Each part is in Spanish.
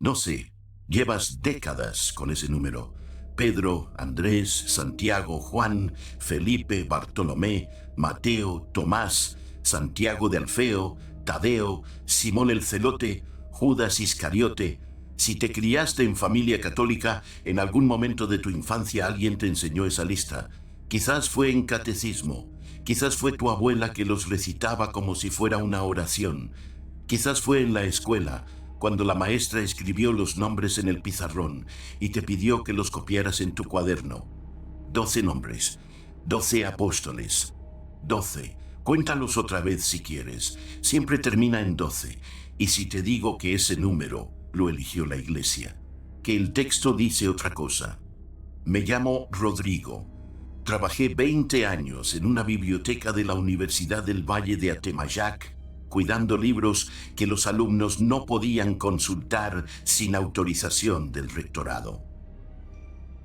No sé, llevas décadas con ese número. Pedro, Andrés, Santiago, Juan, Felipe, Bartolomé, Mateo, Tomás, Santiago de Alfeo, Tadeo, Simón el Celote, Judas Iscariote. Si te criaste en familia católica, en algún momento de tu infancia alguien te enseñó esa lista. Quizás fue en catecismo, quizás fue tu abuela que los recitaba como si fuera una oración. Quizás fue en la escuela, cuando la maestra escribió los nombres en el pizarrón y te pidió que los copiaras en tu cuaderno. 12 nombres, 12 apóstoles, 12. Cuéntalos otra vez si quieres. Siempre termina en 12. Y si te digo que ese número lo eligió la iglesia, que el texto dice otra cosa. Me llamo Rodrigo. Trabajé 20 años en una biblioteca de la Universidad del Valle de Atemayac, cuidando libros que los alumnos no podían consultar sin autorización del rectorado.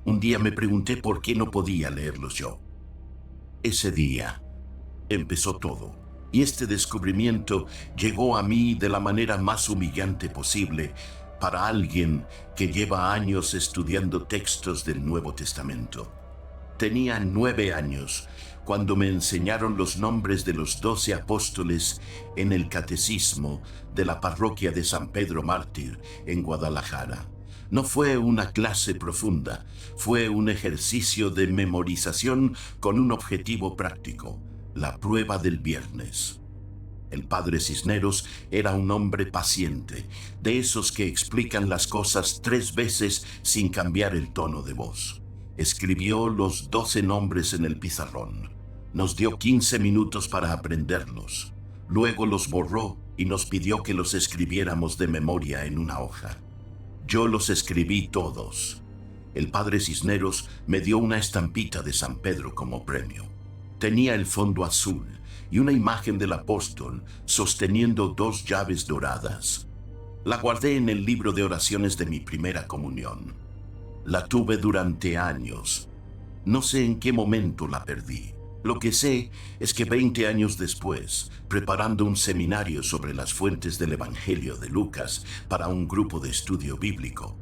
Un día me pregunté por qué no podía leerlos yo. Ese día empezó todo, y este descubrimiento llegó a mí de la manera más humillante posible para alguien que lleva años estudiando textos del Nuevo Testamento. Tenía 9 años cuando me enseñaron los nombres de los 12 apóstoles en el catecismo de la parroquia de San Pedro Mártir en Guadalajara. No fue una clase profunda, fue un ejercicio de memorización con un objetivo práctico, la prueba del viernes. El padre Cisneros era un hombre paciente, de esos que explican las cosas 3 veces sin cambiar el tono de voz. Escribió los 12 nombres en el pizarrón. Nos dio 15 minutos para aprenderlos. Luego los borró y nos pidió que los escribiéramos de memoria en una hoja. Yo los escribí todos. El padre Cisneros me dio una estampita de San Pedro como premio. Tenía el fondo azul y una imagen del apóstol sosteniendo 2 llaves doradas. La guardé en el libro de oraciones de mi primera comunión. La tuve durante años. No sé en qué momento la perdí. Lo que sé es que 20 años después, preparando un seminario sobre las fuentes del Evangelio de Lucas para un grupo de estudio bíblico,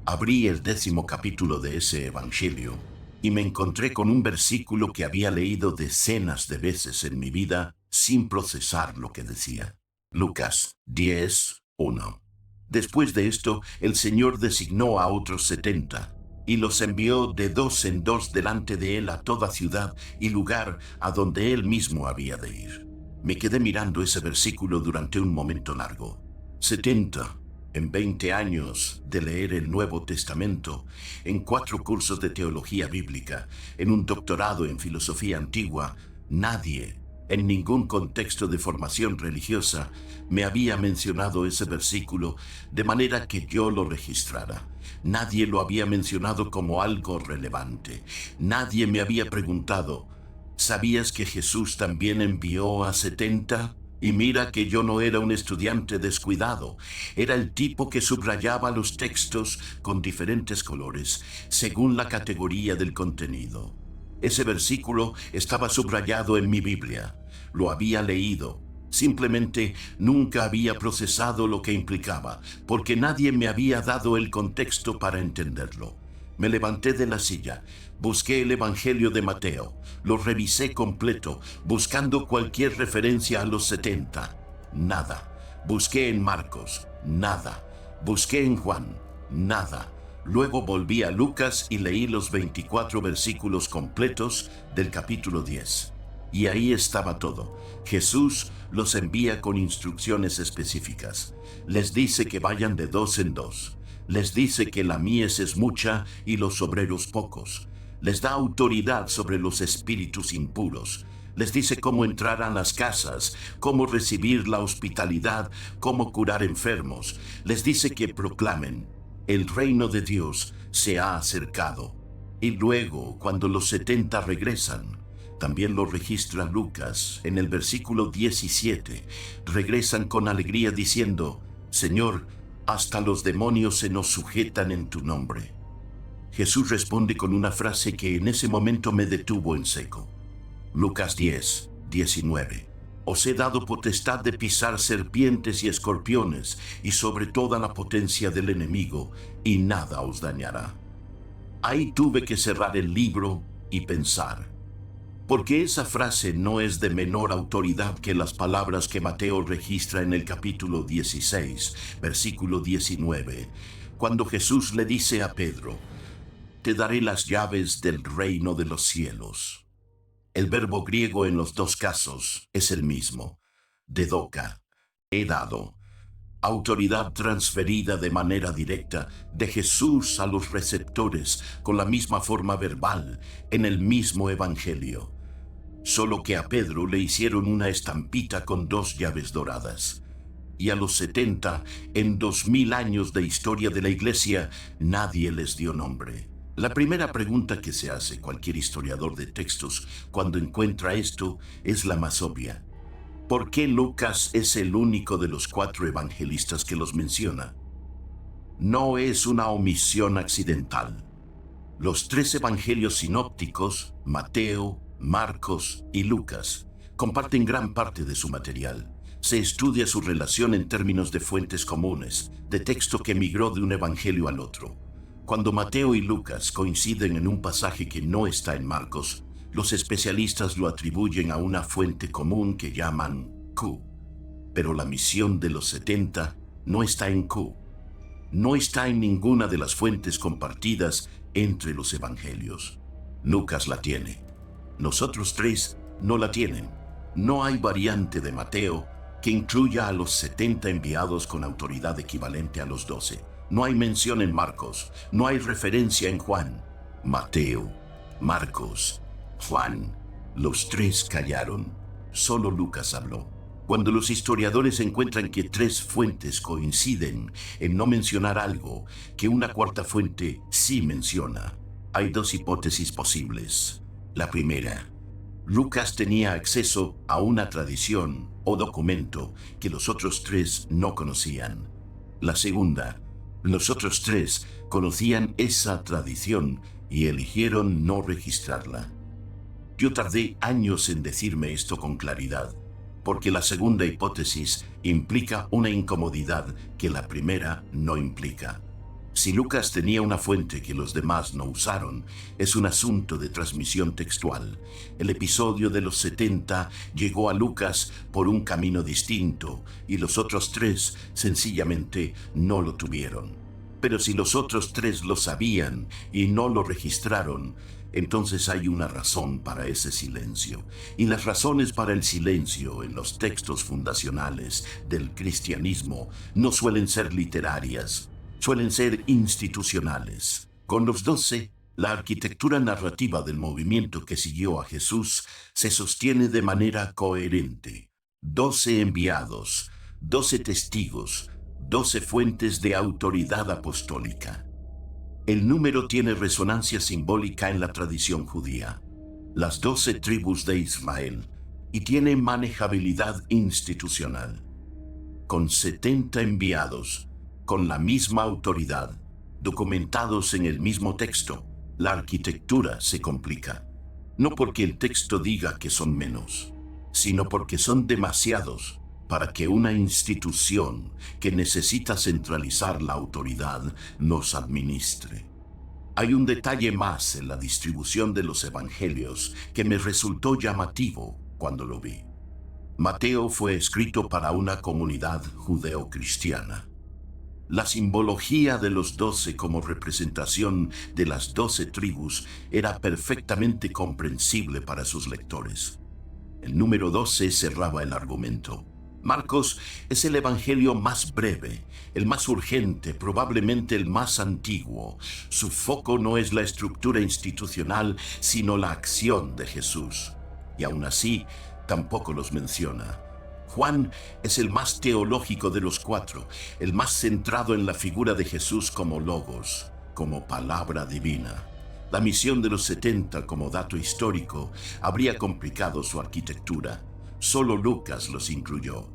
abrí el 10º capítulo de ese Evangelio y me encontré con un versículo que había leído decenas de veces en mi vida sin procesar lo que decía. Lucas 10:1. Después de esto, el Señor designó a otros 70 y los envió de 2 en 2 delante de él a toda ciudad y lugar a donde él mismo había de ir. Me quedé mirando ese versículo durante un momento largo. 70 en 20 años de leer el Nuevo Testamento, en 4 cursos de teología bíblica, en un doctorado en filosofía antigua, nadie, en ningún contexto de formación religiosa, me había mencionado ese versículo de manera que yo lo registrara. Nadie lo había mencionado como algo relevante. Nadie me había preguntado, ¿sabías que Jesús también envió a 70? Y mira que yo no era un estudiante descuidado, era el tipo que subrayaba los textos con diferentes colores, según la categoría del contenido. Ese versículo estaba subrayado en mi Biblia. Lo había leído. Simplemente nunca había procesado lo que implicaba, porque nadie me había dado el contexto para entenderlo. Me levanté de la silla, busqué el Evangelio de Mateo, lo revisé completo, buscando cualquier referencia a los 70. Nada. Busqué en Marcos. Nada. Busqué en Juan. Nada. Luego volví a Lucas y leí los 24 versículos completos del capítulo 10. Y ahí estaba todo. Jesús los envía con instrucciones específicas. Les dice que vayan de 2 en 2. Les dice que la mies es mucha y los obreros pocos. Les da autoridad sobre los espíritus impuros. Les dice cómo entrar a las casas, cómo recibir la hospitalidad, cómo curar enfermos. Les dice que proclamen: el reino de Dios se ha acercado. Y luego, cuando los 70 regresan, también lo registra Lucas en el versículo 17, regresan con alegría diciendo: Señor, hasta los demonios se nos sujetan en tu nombre. Jesús responde con una frase que en ese momento me detuvo en seco. Lucas 10:19. Os he dado potestad de pisar serpientes y escorpiones, y sobre toda la potencia del enemigo, y nada os dañará. Ahí tuve que cerrar el libro y pensar, porque esa frase no es de menor autoridad que las palabras que Mateo registra en el capítulo 16, versículo 19, cuando Jesús le dice a Pedro: te daré las llaves del reino de los cielos. El verbo griego en los dos casos es el mismo, dedoka, he dado. Autoridad transferida de manera directa de Jesús a los receptores con la misma forma verbal en el mismo evangelio. Solo que a Pedro le hicieron una estampita con 2 llaves doradas. Y a los 70, en 2000 años de historia de la Iglesia, nadie les dio nombre. La primera pregunta que se hace cualquier historiador de textos cuando encuentra esto es la más obvia. ¿Por qué Lucas es el único de los 4 evangelistas que los menciona? No es una omisión accidental. Los 3 evangelios sinópticos, Mateo, Marcos y Lucas, comparten gran parte de su material. Se estudia su relación en términos de fuentes comunes, de texto que migró de un evangelio al otro. Cuando Mateo y Lucas coinciden en un pasaje que no está en Marcos, los especialistas lo atribuyen a una fuente común que llaman Q. Pero la misión de los 70 no está en Q. No está en ninguna de las fuentes compartidas entre los evangelios. Lucas la tiene. Los otros 3 no la tienen. No hay variante de Mateo que incluya a los 70 enviados con autoridad equivalente a los 12. No hay mención en Marcos. No hay referencia en Juan. Mateo, Marcos, Juan, los 3 callaron. Solo Lucas habló. Cuando los historiadores encuentran que 3 fuentes coinciden en no mencionar algo que una cuarta fuente sí menciona, hay 2 hipótesis posibles. La primera, Lucas tenía acceso a una tradición o documento que los otros 3 no conocían. La segunda, los otros 3 conocían esa tradición y eligieron no registrarla. Yo tardé años en decirme esto con claridad, porque la segunda hipótesis implica una incomodidad que la primera no implica. Si Lucas tenía una fuente que los demás no usaron, es un asunto de transmisión textual. El episodio de los 70 llegó a Lucas por un camino distinto y los otros 3 sencillamente no lo tuvieron. Pero si los otros 3 lo sabían y no lo registraron, entonces hay una razón para ese silencio. Y las razones para el silencio en los textos fundacionales del cristianismo no suelen ser literarias, suelen ser institucionales. Con los 12, la arquitectura narrativa del movimiento que siguió a Jesús se sostiene de manera coherente. 12 enviados, 12 testigos, 12 fuentes de autoridad apostólica. El número tiene resonancia simbólica en la tradición judía, las 12 tribus de Israel, y tiene manejabilidad institucional. Con 70 enviados, con la misma autoridad, documentados en el mismo texto, la arquitectura se complica. No porque el texto diga que son menos, sino porque son demasiados para que una institución que necesita centralizar la autoridad nos administre. Hay un detalle más en la distribución de los evangelios que me resultó llamativo cuando lo vi. Mateo fue escrito para una comunidad judeocristiana. La simbología de los 12 como representación de las 12 tribus era perfectamente comprensible para sus lectores. El número 12 cerraba el argumento. Marcos es el evangelio más breve, el más urgente, probablemente el más antiguo. Su foco no es la estructura institucional, sino la acción de Jesús. Y aún así, tampoco los menciona. Juan es el más teológico de los 4, el más centrado en la figura de Jesús como logos, como palabra divina. La misión de los 70 como dato histórico habría complicado su arquitectura. Solo Lucas los incluyó.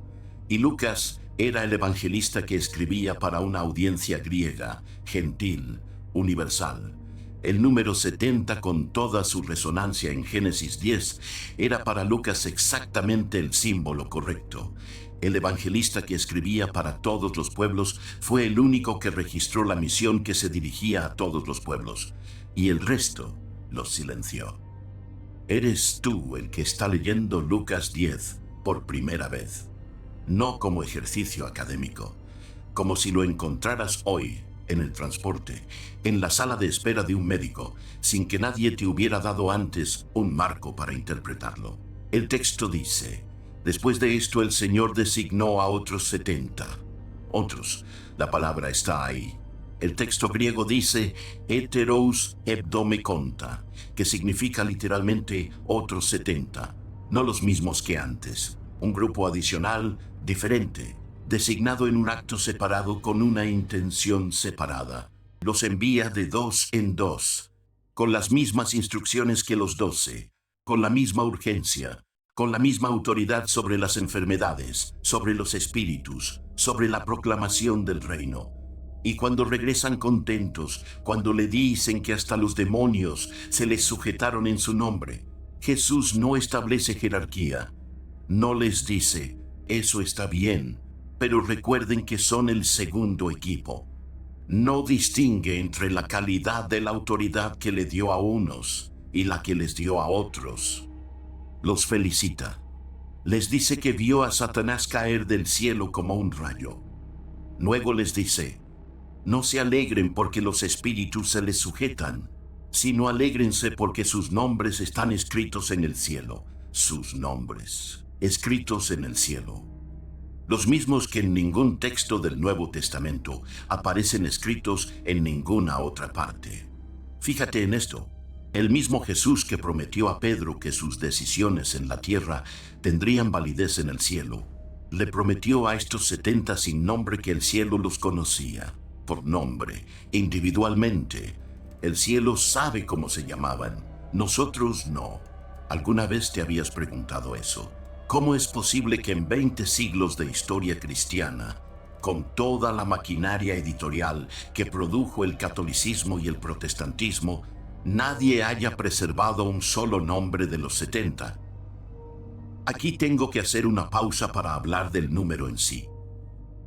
Y Lucas era el evangelista que escribía para una audiencia griega, gentil, universal. El número 70, con toda su resonancia en Génesis 10, era para Lucas exactamente el símbolo correcto. El evangelista que escribía para todos los pueblos fue el único que registró la misión que se dirigía a todos los pueblos, y el resto los silenció. Eres tú el que está leyendo Lucas 10 por primera vez, no como ejercicio académico, como si lo encontraras hoy en el transporte, en la sala de espera de un médico, sin que nadie te hubiera dado antes un marco para interpretarlo. El texto dice: después de esto el Señor designó a otros 70. Otros, la palabra está ahí. El texto griego dice heteros hebdomekonta, que significa literalmente otros 70, no los mismos que antes. Un grupo adicional, diferente, designado en un acto separado con una intención separada. Los envía de dos en dos, con las mismas instrucciones que los 12, con la misma urgencia, con la misma autoridad sobre las enfermedades, sobre los espíritus, sobre la proclamación del reino. Y cuando regresan contentos, cuando le dicen que hasta los demonios se les sujetaron en su nombre, Jesús no establece jerarquía. No les dice, eso está bien, pero recuerden que son el segundo equipo. No distingue entre la calidad de la autoridad que le dio a unos y la que les dio a otros. Los felicita. Les dice que vio a Satanás caer del cielo como un rayo. Luego les dice: no se alegren porque los espíritus se les sujetan, sino alégrense porque sus nombres están escritos en el cielo. Sus nombres, escritos en el cielo. Los mismos que en ningún texto del Nuevo Testamento aparecen escritos en ninguna otra parte. Fíjate en esto. El mismo Jesús que prometió a Pedro que sus decisiones en la tierra tendrían validez en el cielo, le prometió a estos 70 sin nombre que el cielo los conocía, por nombre, individualmente. El cielo sabe cómo se llamaban, nosotros no. ¿Alguna vez te habías preguntado eso? ¿Cómo es posible que en 20 siglos de historia cristiana, con toda la maquinaria editorial que produjo el catolicismo y el protestantismo, nadie haya preservado un solo nombre de los 70? Aquí tengo que hacer una pausa para hablar del número en sí,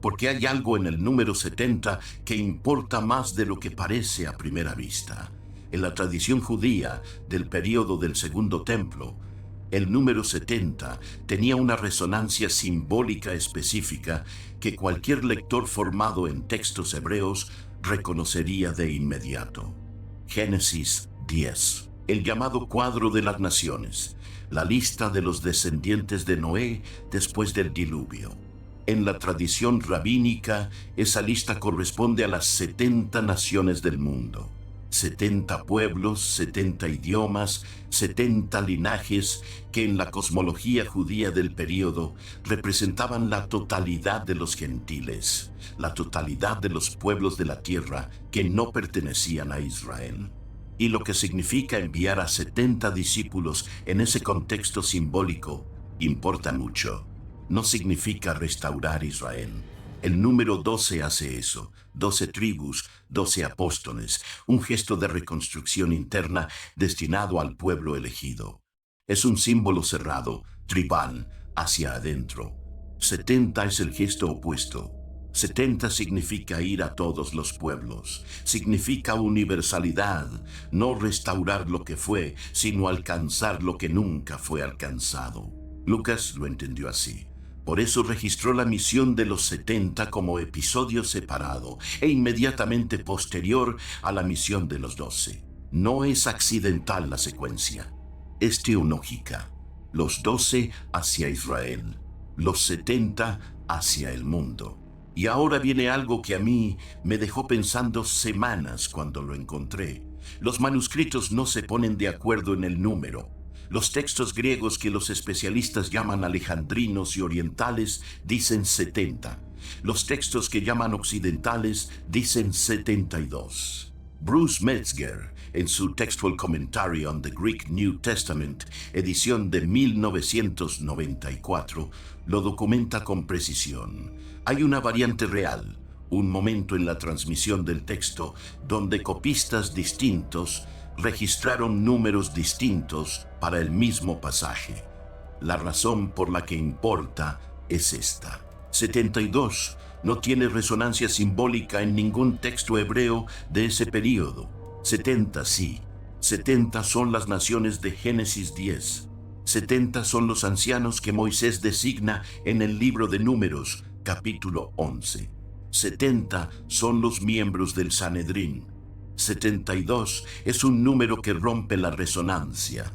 porque hay algo en el número 70 que importa más de lo que parece a primera vista. En la tradición judía del período del Segundo Templo, el número 70 tenía una resonancia simbólica específica que cualquier lector formado en textos hebreos reconocería de inmediato. Génesis 10, el llamado cuadro de las naciones, la lista de los descendientes de Noé después del diluvio. En la tradición rabínica, esa lista corresponde a las 70 naciones del mundo. 70 pueblos, 70 idiomas, 70 linajes que en la cosmología judía del período representaban la totalidad de los gentiles, la totalidad de los pueblos de la tierra que no pertenecían a Israel. Y lo que significa enviar a 70 discípulos en ese contexto simbólico importa mucho. No significa restaurar Israel. El número 12 hace eso. 12 tribus, 12 apóstoles, un gesto de reconstrucción interna destinado al pueblo elegido. Es un símbolo cerrado, tribal, hacia adentro. 70 es el gesto opuesto. 70 significa ir a todos los pueblos. Significa universalidad, no restaurar lo que fue, sino alcanzar lo que nunca fue alcanzado. Lucas lo entendió así. Por eso registró la misión de los 70 como episodio separado e inmediatamente posterior a la misión de los 12. No es accidental la secuencia, es teológica. Los 12 hacia Israel, los 70 hacia el mundo. Y ahora viene algo que a mí me dejó pensando semanas cuando lo encontré. Los manuscritos no se ponen de acuerdo en el número. Los textos griegos que los especialistas llaman alejandrinos y orientales dicen 70. Los textos que llaman occidentales dicen 72. Bruce Metzger, en su Textual Commentary on the Greek New Testament, edición de 1994, lo documenta con precisión. Hay una variante real, un momento en la transmisión del texto donde copistas distintos registraron números distintos para el mismo pasaje. La razón por la que importa es esta. 72 no tiene resonancia simbólica en ningún texto hebreo de ese período. 70 sí. 70 son las naciones de Génesis 10. 70 son los ancianos que Moisés designa en el libro de Números, capítulo 11. 70 son los miembros del Sanedrín. 72 es un número que rompe la resonancia.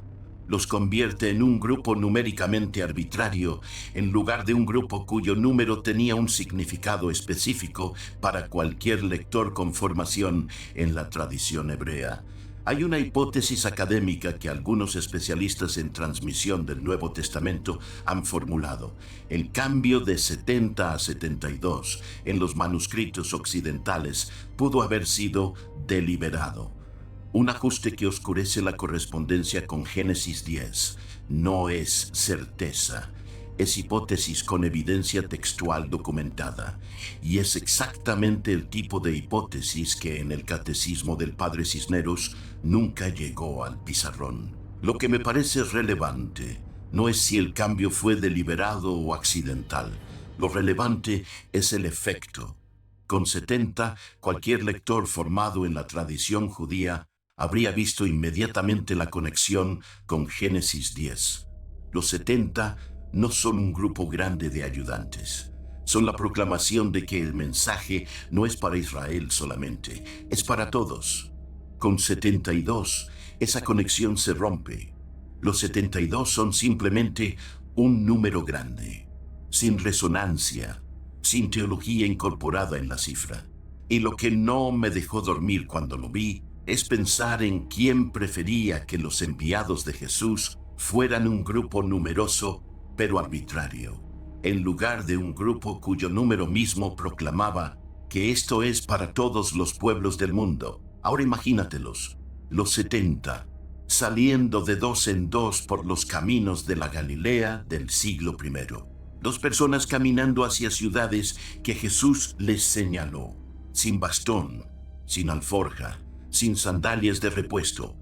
Los convierte en un grupo numéricamente arbitrario en lugar de un grupo cuyo número tenía un significado específico para cualquier lector con formación en la tradición hebrea. Hay una hipótesis académica que algunos especialistas en transmisión del Nuevo Testamento han formulado. El cambio de 70 a 72 en los manuscritos occidentales pudo haber sido deliberado. Un ajuste que oscurece la correspondencia con Génesis 10 no es certeza. Es hipótesis con evidencia textual documentada, y es exactamente el tipo de hipótesis que en el Catecismo del Padre Cisneros nunca llegó al pizarrón. Lo que me parece relevante no es si el cambio fue deliberado o accidental. Lo relevante es el efecto. Con 70, cualquier lector formado en la tradición judía habría visto inmediatamente la conexión con Génesis 10. Los 70 no son un grupo grande de ayudantes. Son la proclamación de que el mensaje no es para Israel solamente, es para todos. Con 72, esa conexión se rompe. Los 72 son simplemente un número grande, sin resonancia, sin teología incorporada en la cifra. Y lo que no me dejó dormir cuando lo vi es pensar en quién prefería que los enviados de Jesús fueran un grupo numeroso pero arbitrario, en lugar de un grupo cuyo número mismo proclamaba que esto es para todos los pueblos del mundo. Ahora imagínatelos, los 70, saliendo de dos en dos por los caminos de la Galilea del siglo I. Dos personas caminando hacia ciudades que Jesús les señaló, sin bastón, sin alforja, sin sandalias de repuesto,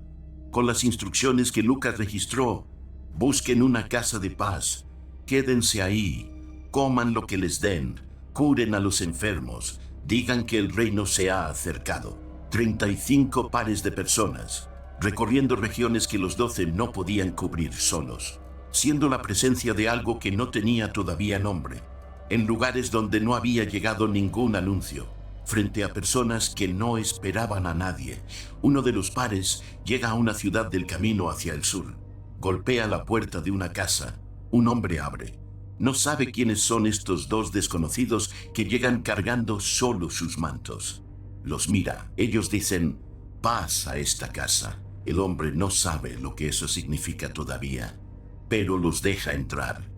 con las instrucciones que Lucas registró: busquen una casa de paz, quédense ahí, coman lo que les den, curen a los enfermos, digan que el reino se ha acercado. 35 pares de personas, recorriendo regiones que los 12 no podían cubrir solos, siendo la presencia de algo que no tenía todavía nombre, en lugares donde no había llegado ningún anuncio, frente a personas que no esperaban a nadie. Uno de los pares llega a una ciudad del camino hacia el sur, golpea la puerta de una casa. Un hombre abre. No sabe quiénes son estos dos desconocidos que llegan cargando solo sus mantos. Los mira. Ellos dicen: paz a esta casa. El hombre no sabe lo que eso significa todavía, pero los deja entrar.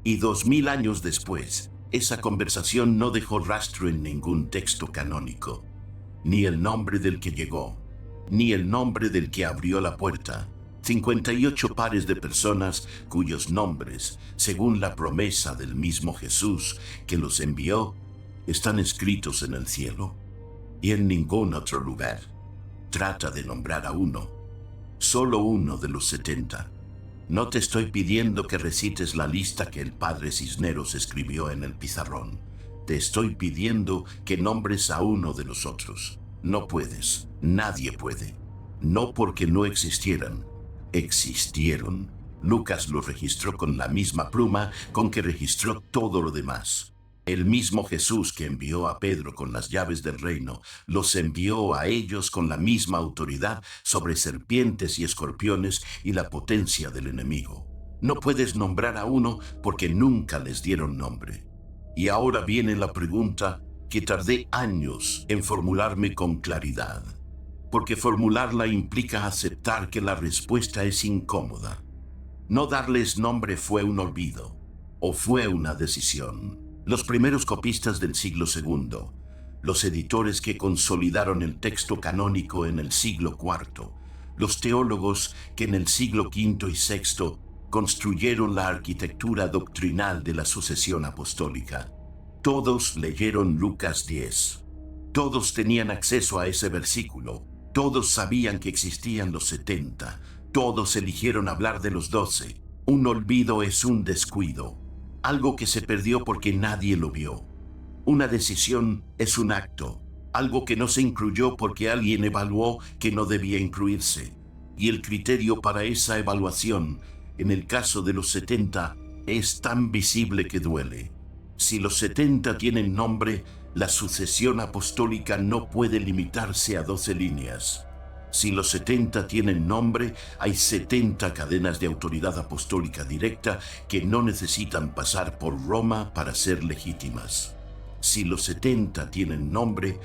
Y 2000 años después, esa conversación no dejó rastro en ningún texto canónico. Ni el nombre del que llegó, ni el nombre del que abrió la puerta. 58 pares de personas cuyos nombres, según la promesa del mismo Jesús que los envió, están escritos en el cielo y en ningún otro lugar. Trata de nombrar a uno, solo uno de los 70. No te estoy pidiendo que recites la lista que el padre Cisneros escribió en el pizarrón. Te estoy pidiendo que nombres a uno de los otros. No puedes, nadie puede. No porque no existieran. Existieron. Lucas los registró con la misma pluma con que registró todo lo demás. El mismo Jesús que envió a Pedro con las llaves del reino, los envió a ellos con la misma autoridad sobre serpientes y escorpiones y la potencia del enemigo. No puedes nombrar a uno porque nunca les dieron nombre. Y ahora viene la pregunta que tardé años en formularme con claridad, porque formularla implica aceptar que la respuesta es incómoda. No darles nombre fue un olvido, o fue una decisión. Los primeros copistas del siglo II, los editores que consolidaron el texto canónico en el siglo IV, los teólogos que en el siglo V y VI construyeron la arquitectura doctrinal de la sucesión apostólica. Todos leyeron Lucas 10. Todos tenían acceso a ese versículo. Todos sabían que existían los 70. Todos eligieron hablar de los 12. Un olvido es un descuido. Algo que se perdió porque nadie lo vio. Una decisión es un acto. Algo que no se incluyó porque alguien evaluó que no debía incluirse. Y el criterio para esa evaluación, en el caso de los 70, es tan visible que duele. Si los 70 tienen nombre, la sucesión apostólica no puede limitarse a 12 líneas. Si los 70 tienen nombre, hay 70 cadenas de autoridad apostólica directa que no necesitan pasar por Roma para ser legítimas. Si los 70 tienen nombre,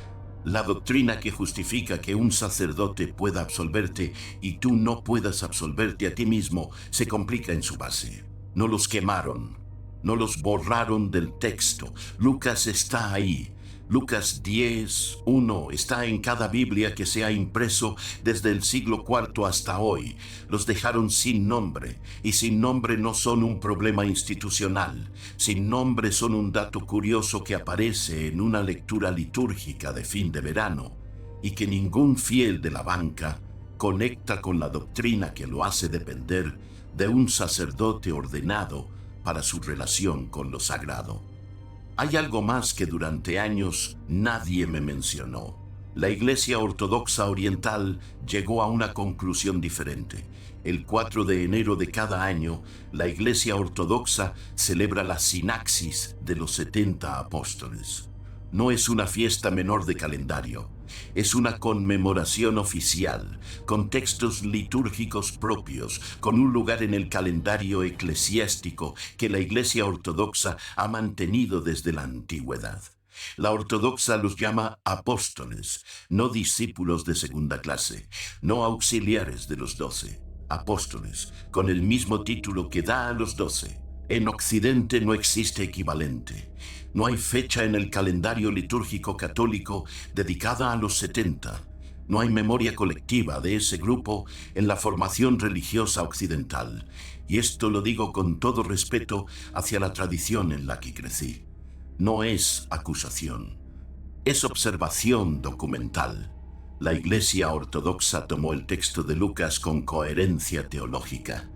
la doctrina que justifica que un sacerdote pueda absolverte y tú no puedas absolverte a ti mismo se complica en su base. No los quemaron, no los borraron del texto. Lucas está ahí. Lucas 10:1 está en cada Biblia que se ha impreso desde el siglo IV hasta hoy. Los dejaron sin nombre, y sin nombre no son un problema institucional. Sin nombre son un dato curioso que aparece en una lectura litúrgica de fin de verano, y que ningún fiel de la banca conecta con la doctrina que lo hace depender de un sacerdote ordenado para su relación con lo sagrado. Hay algo más que durante años nadie me mencionó. La Iglesia Ortodoxa Oriental llegó a una conclusión diferente. El 4 de enero de cada año, la Iglesia Ortodoxa celebra la sinaxis de los 70 apóstoles. No es una fiesta menor de calendario, es una conmemoración oficial, con textos litúrgicos propios, con un lugar en el calendario eclesiástico que la Iglesia Ortodoxa ha mantenido desde la antigüedad. La ortodoxa los llama apóstoles, no discípulos de segunda clase, no auxiliares de los 12, apóstoles, con el mismo título que da a los 12. En Occidente no existe equivalente. No hay fecha en el calendario litúrgico católico dedicada a los 70. No hay memoria colectiva de ese grupo en la formación religiosa occidental. Y esto lo digo con todo respeto hacia la tradición en la que crecí. No es acusación. Es observación documental. La Iglesia Ortodoxa tomó el texto de Lucas con coherencia teológica.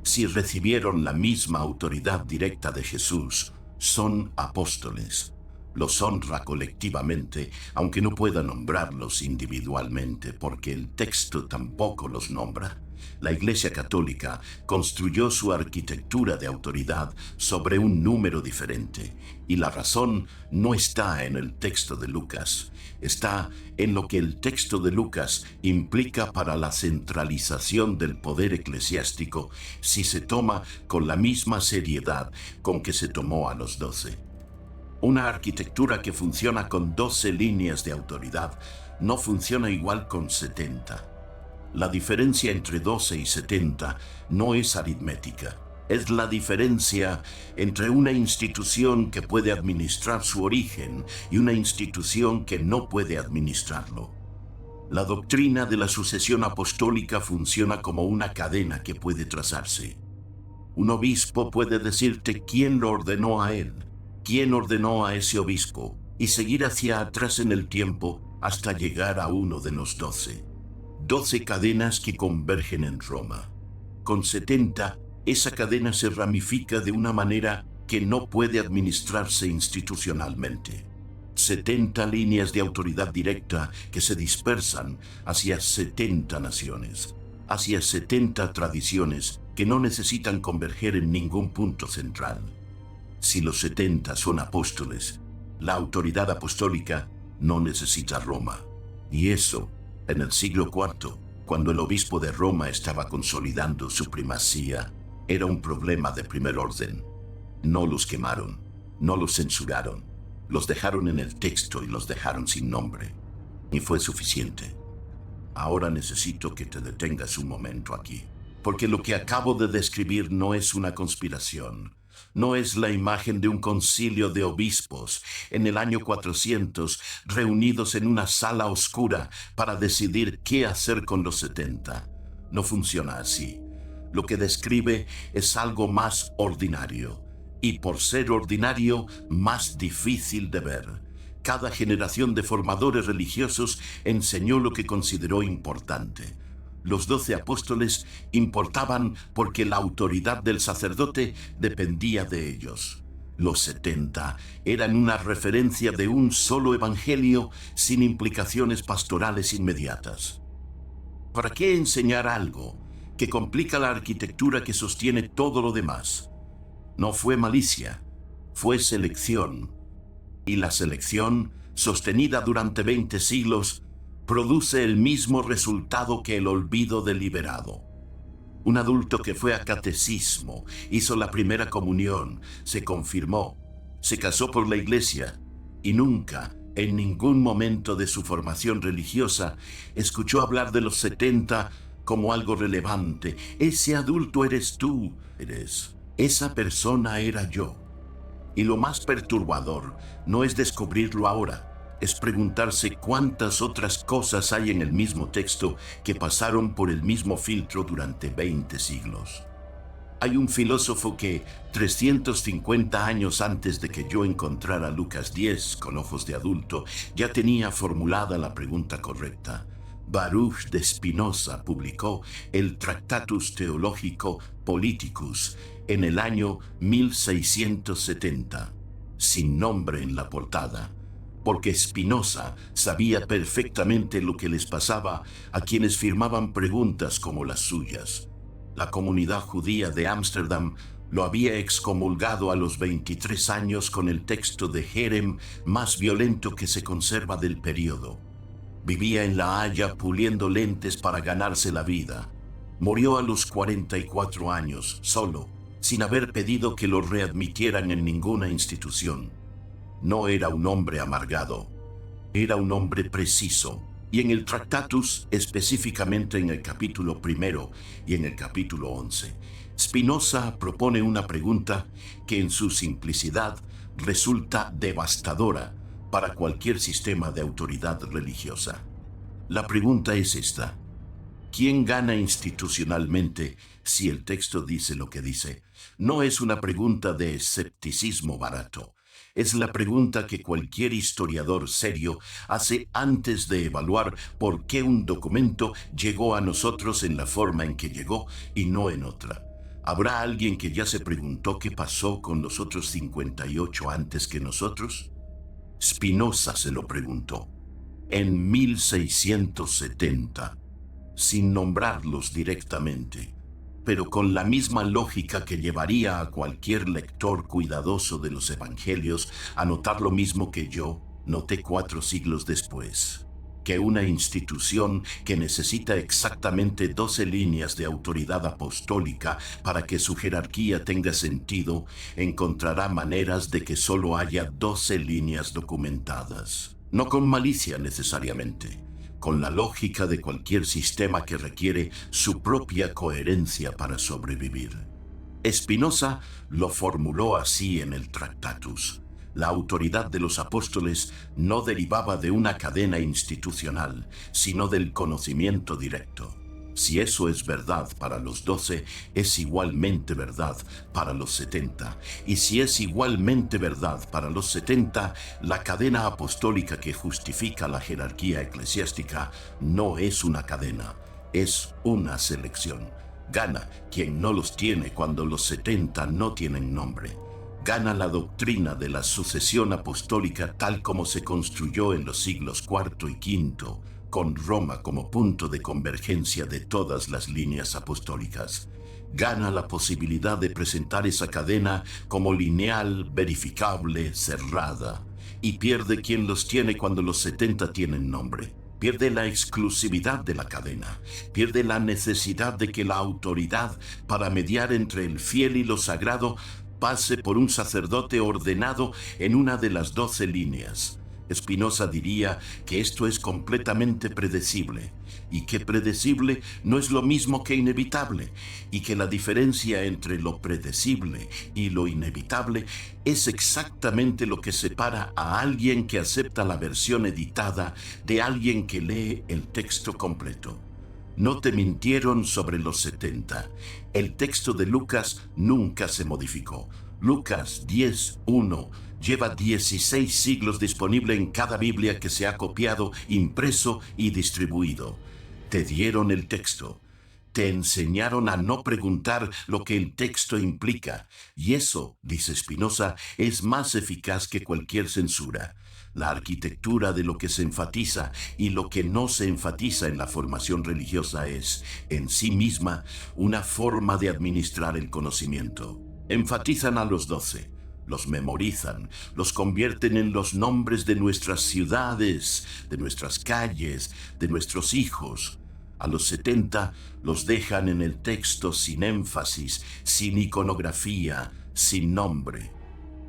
Si recibieron la misma autoridad directa de Jesús, son apóstoles. Los honra colectivamente, aunque no pueda nombrarlos individualmente, porque el texto tampoco los nombra. La Iglesia Católica construyó su arquitectura de autoridad sobre un número diferente, y la razón no está en el texto de Lucas, está en lo que el texto de Lucas implica para la centralización del poder eclesiástico si se toma con la misma seriedad con que se tomó a los 12. Una arquitectura que funciona con 12 líneas de autoridad no funciona igual con 70. La diferencia entre 12 y 70 no es aritmética. Es la diferencia entre una institución que puede administrar su origen y una institución que no puede administrarlo. La doctrina de la sucesión apostólica funciona como una cadena que puede trazarse. Un obispo puede decirte quién lo ordenó a él, quién ordenó a ese obispo, y seguir hacia atrás en el tiempo hasta llegar a uno de los 12. 12 cadenas que convergen en Roma. Con 70, esa cadena se ramifica de una manera que no puede administrarse institucionalmente. 70 líneas de autoridad directa que se dispersan hacia 70 naciones, hacia 70 tradiciones que no necesitan converger en ningún punto central. Si los 70 son apóstoles, la autoridad apostólica no necesita Roma. Y eso, en el siglo IV, cuando el obispo de Roma estaba consolidando su primacía, era un problema de primer orden. No los quemaron, no los censuraron, los dejaron en el texto y los dejaron sin nombre. Y fue suficiente. Ahora necesito que te detengas un momento aquí, porque lo que acabo de describir no es una conspiración. No es la imagen de un concilio de obispos en el año 400 reunidos en una sala oscura para decidir qué hacer con los 70. No funciona así. Lo que describe es algo más ordinario, y por ser ordinario, más difícil de ver. Cada generación de formadores religiosos enseñó lo que consideró importante. Los 12 apóstoles importaban porque la autoridad del sacerdote dependía de ellos. Los 70 eran una referencia de un solo evangelio sin implicaciones pastorales inmediatas. ¿Para qué enseñar algo que complica la arquitectura que sostiene todo lo demás? No fue malicia, fue selección. Y la selección, sostenida durante 20 siglos, produce el mismo resultado que el olvido deliberado. Un adulto que fue a catecismo, hizo la primera comunión, se confirmó, se casó por la iglesia y nunca, en ningún momento de su formación religiosa, escuchó hablar de los 70 como algo relevante. Ese adulto eres tú, esa persona era yo. Y lo más perturbador no es descubrirlo ahora, es preguntarse cuántas otras cosas hay en el mismo texto que pasaron por el mismo filtro durante 20 siglos. Hay un filósofo que, 350 años antes de que yo encontrara Lucas 10 con ojos de adulto, ya tenía formulada la pregunta correcta. Baruch de Spinoza publicó el Tractatus Theologico Politicus en el año 1670, sin nombre en la portada, porque Spinoza sabía perfectamente lo que les pasaba a quienes firmaban preguntas como las suyas. La comunidad judía de Ámsterdam lo había excomulgado a los 23 años con el texto de Jerem más violento que se conserva del período. Vivía en La Haya puliendo lentes para ganarse la vida. Murió a los 44 años, solo, sin haber pedido que lo readmitieran en ninguna institución. No era un hombre amargado, era un hombre preciso. Y en el Tractatus, específicamente en el capítulo 1 y en el capítulo 11, Spinoza propone una pregunta que en su simplicidad resulta devastadora para cualquier sistema de autoridad religiosa. La pregunta es esta: ¿quién gana institucionalmente si el texto dice lo que dice? No es una pregunta de escepticismo barato. Es la pregunta que cualquier historiador serio hace antes de evaluar por qué un documento llegó a nosotros en la forma en que llegó y no en otra. ¿Habrá alguien que ya se preguntó qué pasó con los otros 58 antes que nosotros? Spinoza se lo preguntó en 1670, sin nombrarlos directamente, pero con la misma lógica que llevaría a cualquier lector cuidadoso de los evangelios a notar lo mismo que yo noté 4 siglos después: que una institución que necesita exactamente 12 líneas de autoridad apostólica para que su jerarquía tenga sentido, encontrará maneras de que solo haya 12 líneas documentadas. No con malicia necesariamente, con la lógica de cualquier sistema que requiere su propia coherencia para sobrevivir. Spinoza lo formuló así en el Tractatus. La autoridad de los apóstoles no derivaba de una cadena institucional, sino del conocimiento directo. Si eso es verdad para los 12, es igualmente verdad para los 70. Y si es igualmente verdad para los 70, la cadena apostólica que justifica la jerarquía eclesiástica no es una cadena, es una selección. Gana quien no los tiene cuando los 70 no tienen nombre. Gana la doctrina de la sucesión apostólica tal como se construyó en los siglos IV y V, con Roma como punto de convergencia de todas las líneas apostólicas. Gana la posibilidad de presentar esa cadena como lineal, verificable, cerrada. Y pierde quien los tiene cuando los 70 tienen nombre. Pierde la exclusividad de la cadena, pierde la necesidad de que la autoridad para mediar entre el fiel y lo sagrado pase por un sacerdote ordenado en una de las 12 líneas. Spinoza diría que esto es completamente predecible, y que predecible no es lo mismo que inevitable, y que la diferencia entre lo predecible y lo inevitable es exactamente lo que separa a alguien que acepta la versión editada de alguien que lee el texto completo. No te mintieron sobre los 70. El texto de Lucas nunca se modificó. Lucas 10:1 lleva 16 siglos disponible en cada Biblia que se ha copiado, impreso y distribuido. Te dieron el texto. Te enseñaron a no preguntar lo que el texto implica. Y eso, dice Spinoza, es más eficaz que cualquier censura. La arquitectura de lo que se enfatiza y lo que no se enfatiza en la formación religiosa es, en sí misma, una forma de administrar el conocimiento. Enfatizan a los 12, los memorizan, los convierten en los nombres de nuestras ciudades, de nuestras calles, de nuestros hijos. A los 70 los dejan en el texto sin énfasis, sin iconografía, sin nombre.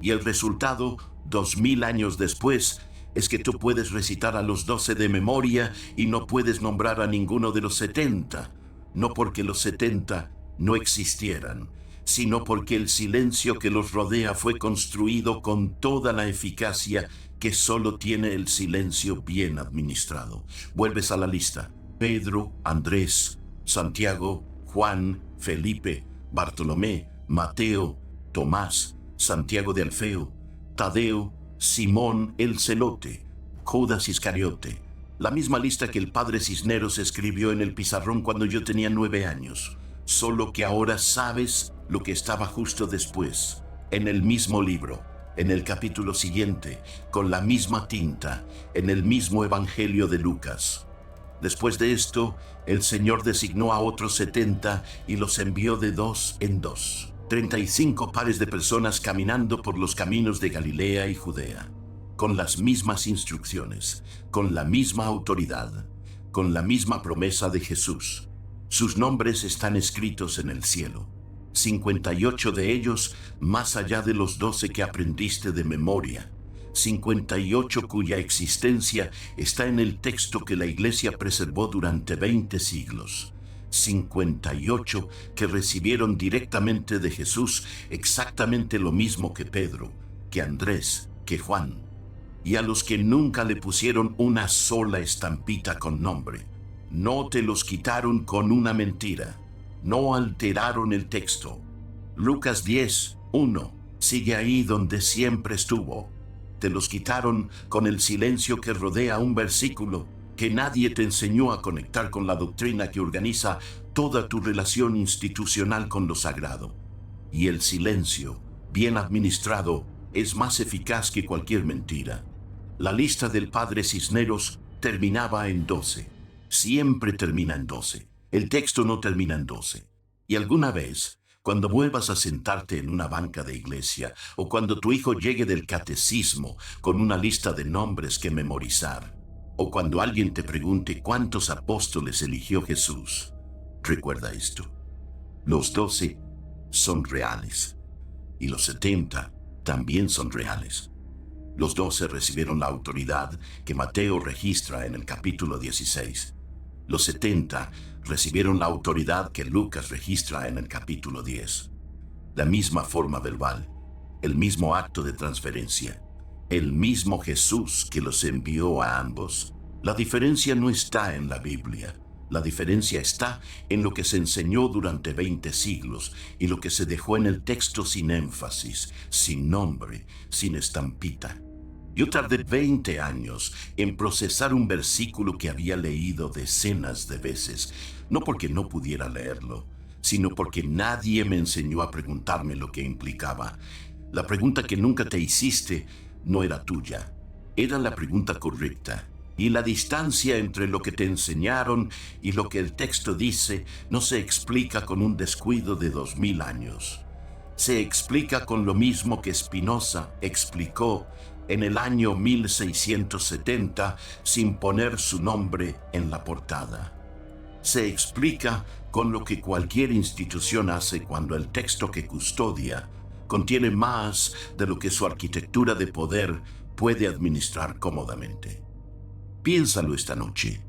Y el resultado, 2000 años después, es que tú puedes recitar a los 12 de memoria y no puedes nombrar a ninguno de los 70. No porque los 70 no existieran, sino porque el silencio que los rodea fue construido con toda la eficacia que solo tiene el silencio bien administrado. Vuelves a la lista. Pedro, Andrés, Santiago, Juan, Felipe, Bartolomé, Mateo, Tomás, Santiago de Alfeo, Tadeo, Simón el Celote, Judas Iscariote. La misma lista que el padre Cisneros escribió en el pizarrón cuando yo tenía 9 años. Solo que ahora sabes lo que estaba justo después, en el mismo libro, en el capítulo siguiente, con la misma tinta, en el mismo Evangelio de Lucas. Después de esto, el Señor designó a otros 70 y los envió de 2 en 2. 35 pares de personas caminando por los caminos de Galilea y Judea, con las mismas instrucciones, con la misma autoridad, con la misma promesa de Jesús. Sus nombres están escritos en el cielo. 58 de ellos más allá de los 12 que aprendiste de memoria. 58 cuya existencia está en el texto que la Iglesia preservó durante 20 siglos. 58 que recibieron directamente de Jesús exactamente lo mismo que Pedro, que Andrés, que Juan, y a los que nunca le pusieron una sola estampita con nombre. No te los quitaron con una mentira, no alteraron el texto. Lucas 10:1 sigue ahí donde siempre estuvo. Te los quitaron con el silencio que rodea un versículo que nadie te enseñó a conectar con la doctrina que organiza toda tu relación institucional con lo sagrado. Y el silencio, bien administrado, es más eficaz que cualquier mentira. La lista del padre Cisneros terminaba en 12. Siempre termina en 12. El texto no termina en 12. Y alguna vez, cuando vuelvas a sentarte en una banca de iglesia o cuando tu hijo llegue del catecismo con una lista de nombres que memorizar, o cuando alguien te pregunte cuántos apóstoles eligió Jesús, recuerda esto. Los 12 son reales y los 70 también son reales. Los 12 recibieron la autoridad que Mateo registra en el capítulo 16. Los 70 recibieron la autoridad que Lucas registra en el capítulo 10. La misma forma verbal, el mismo acto de transferencia, el mismo Jesús que los envió a ambos. La diferencia no está en la Biblia. La diferencia está en lo que se enseñó durante 20 siglos y lo que se dejó en el texto sin énfasis, sin nombre, sin estampita. Yo tardé 20 años en procesar un versículo que había leído decenas de veces, no porque no pudiera leerlo, sino porque nadie me enseñó a preguntarme lo que implicaba. La pregunta que nunca te hiciste no era tuya, era la pregunta correcta. Y la distancia entre lo que te enseñaron y lo que el texto dice no se explica con un descuido de 2000 años. Se explica con lo mismo que Spinoza explicó en el año 1670 sin poner su nombre en la portada. Se explica con lo que cualquier institución hace cuando el texto que custodia contiene más de lo que su arquitectura de poder puede administrar cómodamente. Piénsalo esta noche.